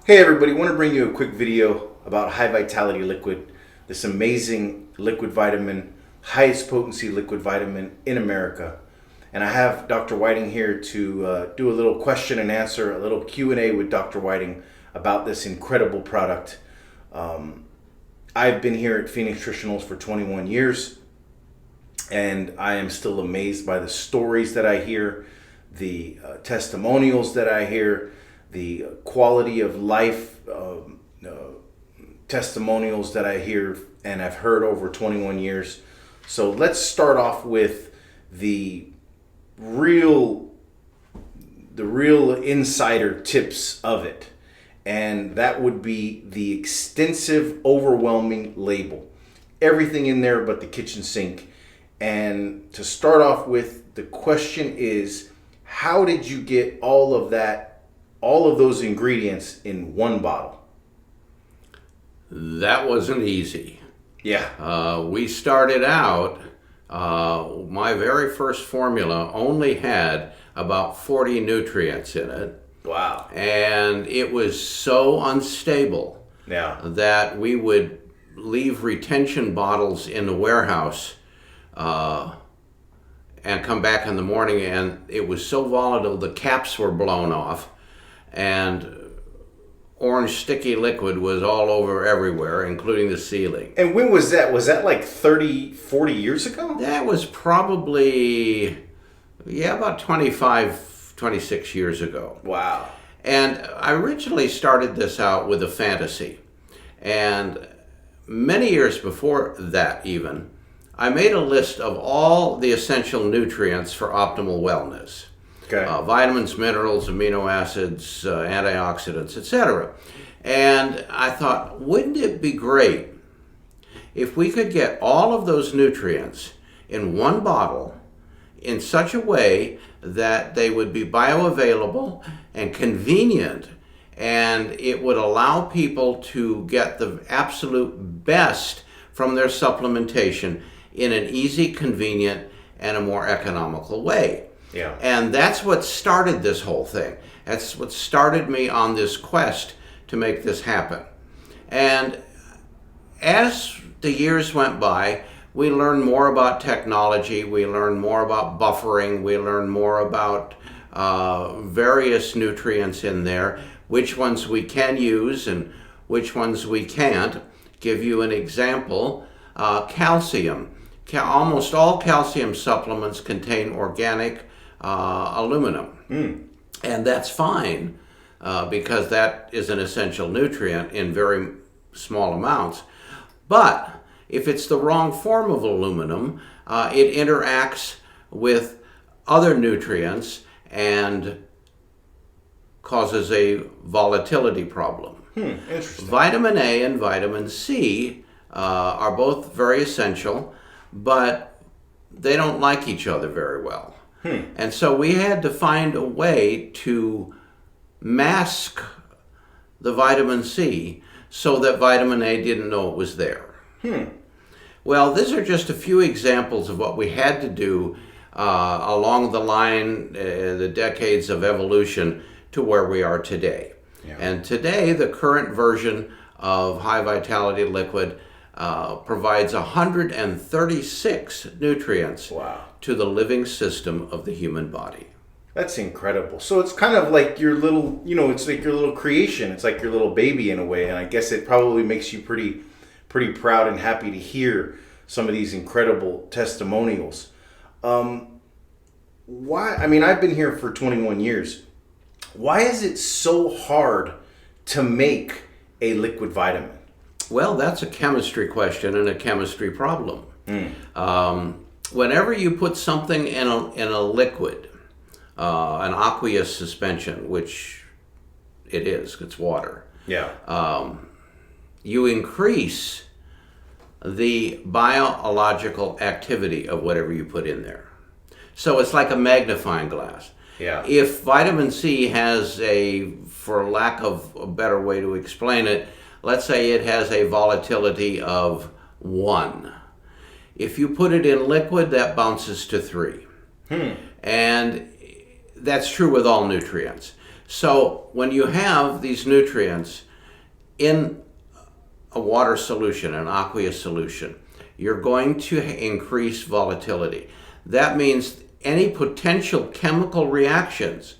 Hey everybody, I want to bring you a quick video about High Vitality Liquid, this amazing liquid vitamin, highest potency liquid vitamin in America. And I have Dr. Whiting here to do a little question and answer, a little Q&A with Dr. Whiting about this incredible product. I've been here at Phoenix Nutritionals for 21 years, and I am still amazed by the stories that I hear, the testimonials that I hear, the quality of life testimonials that I hear and I've heard over 21 years. So let's start off with the real insider tips of it. And that would be the extensive, overwhelming label. Everything in there but the kitchen sink. And to start off with, the question is, how did you get all of those ingredients in one bottle? That wasn't easy. Yeah. We started out, my very first formula only had about 40 nutrients in it. Wow. And it was so unstable that we would leave retention bottles in the warehouse and come back in the morning, and it was so volatile the caps were blown off and orange sticky liquid was all over everywhere, including the ceiling. And when was that? Was that like 30, 40 years ago? That was probably, about 25, 26 years ago. Wow. And I originally started this out with a fantasy. And many years before that even, I made a list of all the essential nutrients for optimal wellness. Okay. Vitamins, minerals, amino acids, antioxidants, etc. And I thought, wouldn't it be great if we could get all of those nutrients in one bottle in such a way that they would be bioavailable and convenient, and it would allow people to get the absolute best from their supplementation in an easy, convenient, and a more economical way. Yeah. And that's what started this whole thing. That's what started me on this quest to make this happen. And as the years went by, we learned more about technology, we learned more about buffering, we learned more about various nutrients in there, which ones we can use and which ones we can't. Give you an example, calcium. Almost all calcium supplements contain organic aluminum. And that's fine because that is an essential nutrient in very small amounts. But if it's the wrong form of aluminum, it interacts with other nutrients and causes a volatility problem. Interesting. Vitamin A and vitamin C are both very essential, but they don't like each other very well. And so we had to find a way to mask the vitamin C so that vitamin A didn't know it was there. Well, these are just a few examples of what we had to do along the line, the decades of evolution to where we are today. Yeah. And today, the current version of High Vitality Liquid provides 136 nutrients to the living system of the human body. That's incredible. So it's kind of like your little, it's like your little creation. It's like your little baby in a way. And I guess it probably makes you pretty proud and happy to hear some of these incredible testimonials. Why? I mean, I've been here for 21 years. Why is it so hard to make a liquid vitamin? Well, that's a chemistry question and a chemistry problem. Whenever you put something in a liquid, an aqueous suspension, which it is, it's water. Yeah. You increase the biological activity of whatever you put in there. So it's like a magnifying glass. Yeah. If vitamin C has for lack of a better way to explain it, let's say it has a volatility of 1. If you put it in liquid, that bounces to 3. And that's true with all nutrients. So when you have these nutrients in a water solution, an aqueous solution, you're going to increase volatility. That means any potential chemical reactions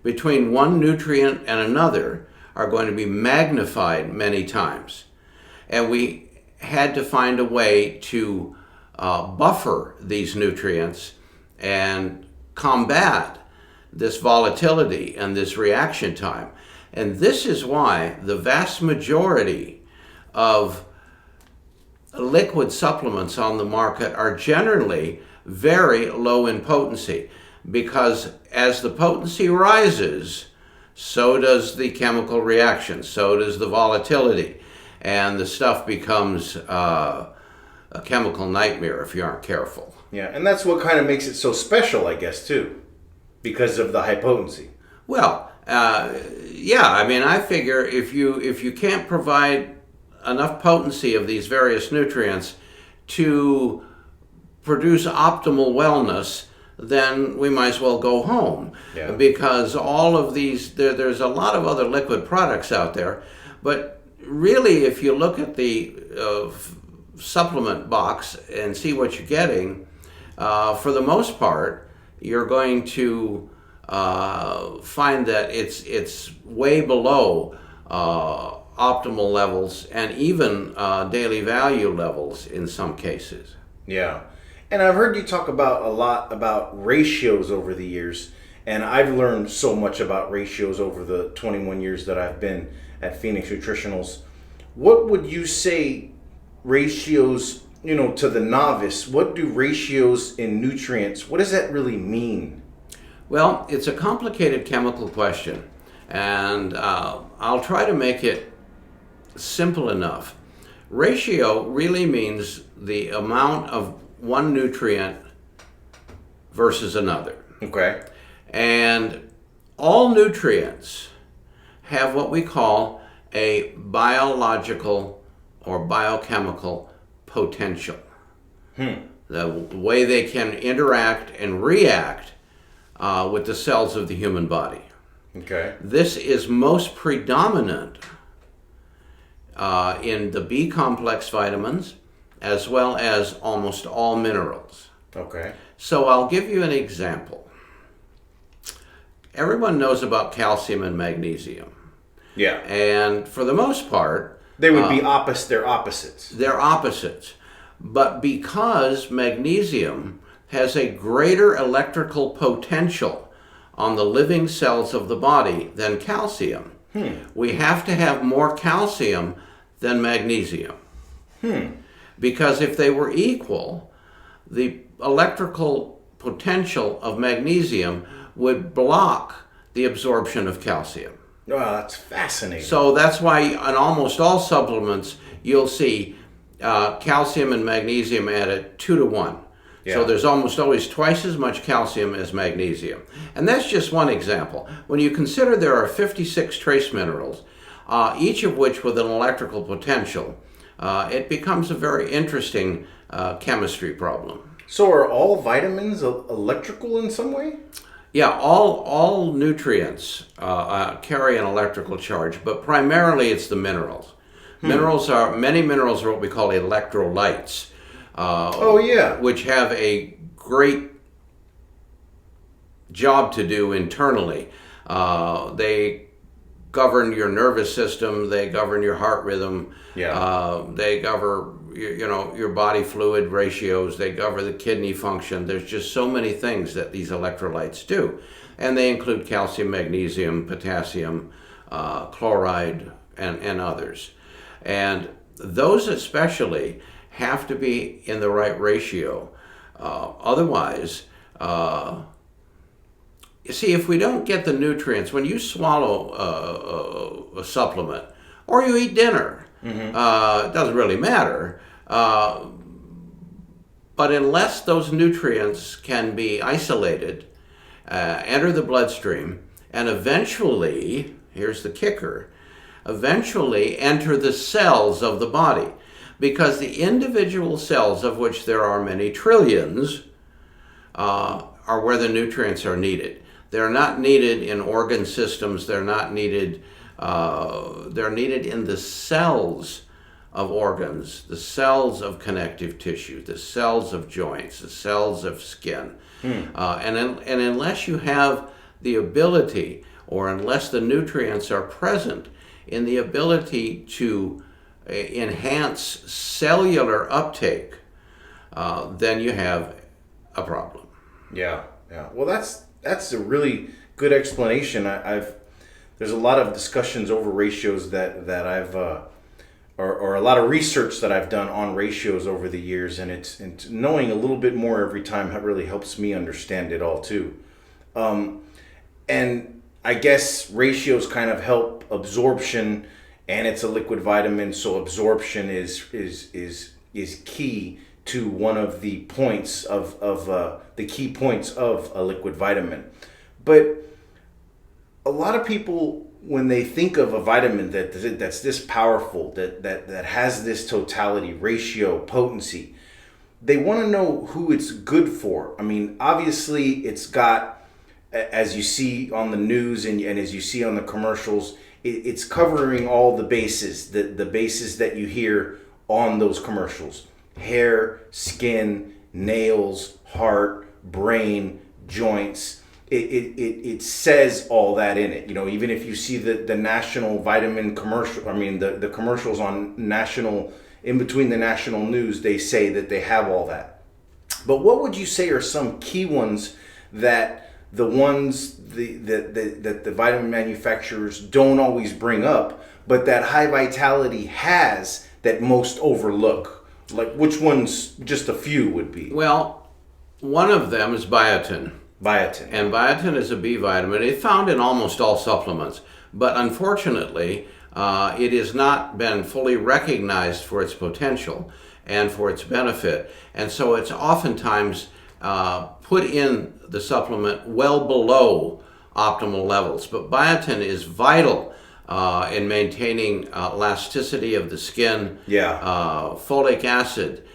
between one nutrient and another are going to be magnified many times. And we had to find a way to buffer these nutrients and combat this volatility and this reaction time. And this is why the vast majority of liquid supplements on the market are generally very low in potency, because as the potency rises, so does the chemical reaction, so does the volatility, and the stuff becomes a chemical nightmare if you aren't careful. Yeah, and that's what kind of makes it so special, I guess, too, because of the high potency. Well, yeah, I mean, I figure if you can't provide enough potency of these various nutrients to produce optimal wellness, then we might as well go home. Yeah. Because all of these, there's a lot of other liquid products out there, but really if you look at the supplement box and see what you're getting, for the most part, you're going to find that it's way below optimal levels and even daily value levels in some cases. Yeah. And I've heard you talk about a lot about ratios over the years, and I've learned so much about ratios over the 21 years that I've been at Phoenix Nutritionals. What would you say ratios, to the novice, what do ratios in nutrients, what does that really mean? Well, it's a complicated chemical question, and I'll try to make it simple enough. Ratio really means the amount of one nutrient versus another. Okay. And all nutrients have what we call a biological or biochemical potential. The way they can interact and react with the cells of the human body. Okay. This is most predominant in the B complex vitamins, as well as almost all minerals. Okay. So I'll give you an example. Everyone knows about calcium and magnesium. Yeah. And for the most part, They would be opposite. They're opposites. they're opposites. But because magnesium has a greater electrical potential on the living cells of the body than calcium, we have to have more calcium than magnesium. Because if they were equal, the electrical potential of magnesium would block the absorption of calcium. Oh, that's fascinating. So that's why in almost all supplements you'll see calcium and magnesium added 2 to 1. Yeah. So there's almost always twice as much calcium as magnesium. And that's just one example. When you consider there are 56 trace minerals, each of which with an electrical potential, it becomes a very interesting chemistry problem. So are all vitamins electrical in some way? Yeah, all nutrients carry an electrical charge, but primarily it's the minerals. Many minerals are what we call electrolytes. Oh, yeah. Which have a great job to do internally. They govern your nervous system. They govern your heart rhythm. Yeah. They govern your body fluid ratios. They govern the kidney function. There's just so many things that these electrolytes do, and they include calcium, magnesium, potassium, chloride, and others. And those especially have to be in the right ratio. Otherwise, you see, if we don't get the nutrients, when you swallow a supplement or you eat dinner, it doesn't really matter. But unless those nutrients can be isolated, enter the bloodstream, and eventually, here's the kicker, eventually enter the cells of the body. Because the individual cells, of which there are many trillions, are where the nutrients are needed. They're not needed in organ systems. They're not needed. They're needed in the cells of organs, the cells of connective tissue, the cells of joints, the cells of skin. And unless you have the ability, or unless the nutrients are present in the ability to enhance cellular uptake, then you have a problem. Yeah. Well, that's a really good explanation. There's a lot of discussions over ratios that I've or a lot of research that I've done on ratios over the years, and it's knowing a little bit more every time really helps me understand it all too. And I guess ratios kind of help absorption, and it's a liquid vitamin, so absorption is key to one of the points of the key points of a liquid vitamin. But a lot of people, when they think of a vitamin that's this powerful, that has this totality, ratio, potency, they want to know who it's good for. I mean, obviously it's got, as you see on the news and as you see on the commercials, it's covering all the bases, the bases that you hear on those commercials: hair, skin, nails, heart, brain, joints. It says all that in it. You know, even if you see the national vitamin commercial, I mean the commercials on national, in between the national news, they say that they have all that. But what would you say are some key ones that the vitamin manufacturers don't always bring up, but that High Vitality has that most overlook? Like, which ones, just a few, would be? Well, one of them is biotin. Biotin. And biotin is a B vitamin. It's found in almost all supplements, but unfortunately, it has not been fully recognized for its potential and for its benefit. And so it's oftentimes put in the supplement well below optimal levels. But biotin is vital in maintaining elasticity of the skin, folic acid,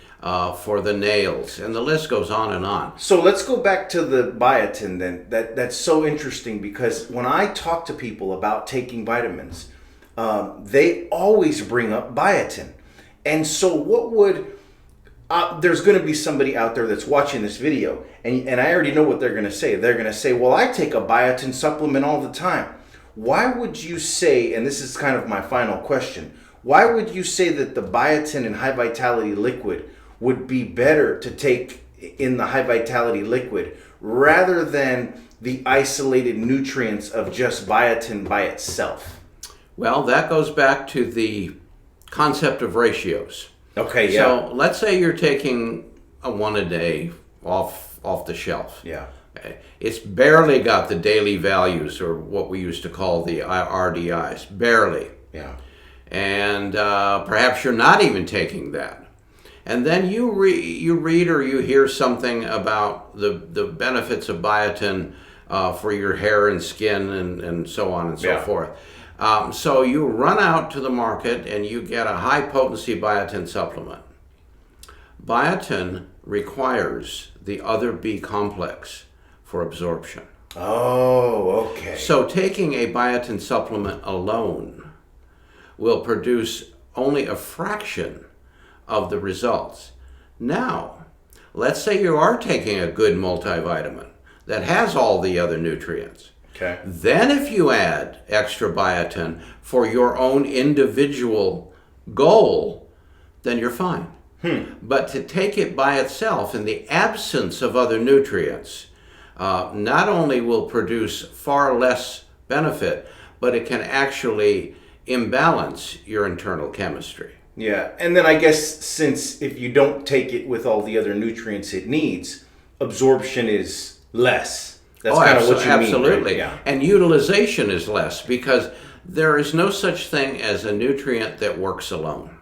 for the nails, and the list goes on and on. So let's go back to the biotin then. That's so interesting, because when I talk to people about taking vitamins, they always bring up biotin. And so what would, there's going to be somebody out there that's watching this video, and I already know what they're going to say. They're going to say, well, I take a biotin supplement all the time. Why would you say, and this is kind of my final question, why would you say that the biotin and High Vitality liquid would be better to take in the High Vitality liquid rather than the isolated nutrients of just biotin by itself? Well, that goes back to the concept of ratios. Okay, yeah. So let's say you're taking a one a day off the shelf. Yeah. Okay. It's barely got the daily values, or what we used to call the RDIs, barely. Yeah. And perhaps you're not even taking that. And then you read or you hear something about the benefits of biotin for your hair and skin and so on and so forth. So you run out to the market and you get a high potency biotin supplement. Biotin requires the other B complex for absorption. Oh, okay. So taking a biotin supplement alone will produce only a fraction of the results. Now, let's say you are taking a good multivitamin that has all the other nutrients. Okay. Then if you add extra biotin for your own individual goal, then you're fine. But to take it by itself in the absence of other nutrients, not only will produce far less benefit, but it can actually imbalance your internal chemistry. Yeah, and then I guess since if you don't take it with all the other nutrients it needs, absorption is less. That's kind of what you absolutely. mean, right? Yeah. And utilization is less, because there is no such thing as a nutrient that works alone.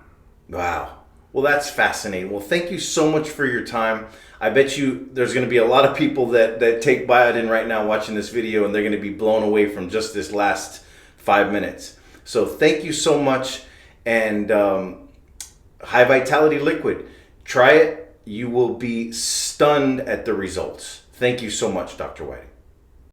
Wow. Well, that's fascinating. Well, thank you so much for your time. I bet you there's going to be a lot of people that take biotin right now watching this video, and they're going to be blown away from just this last 5 minutes. So thank you so much. And High Vitality liquid, try it. You will be stunned at the results. Thank you so much, Dr. Whiting.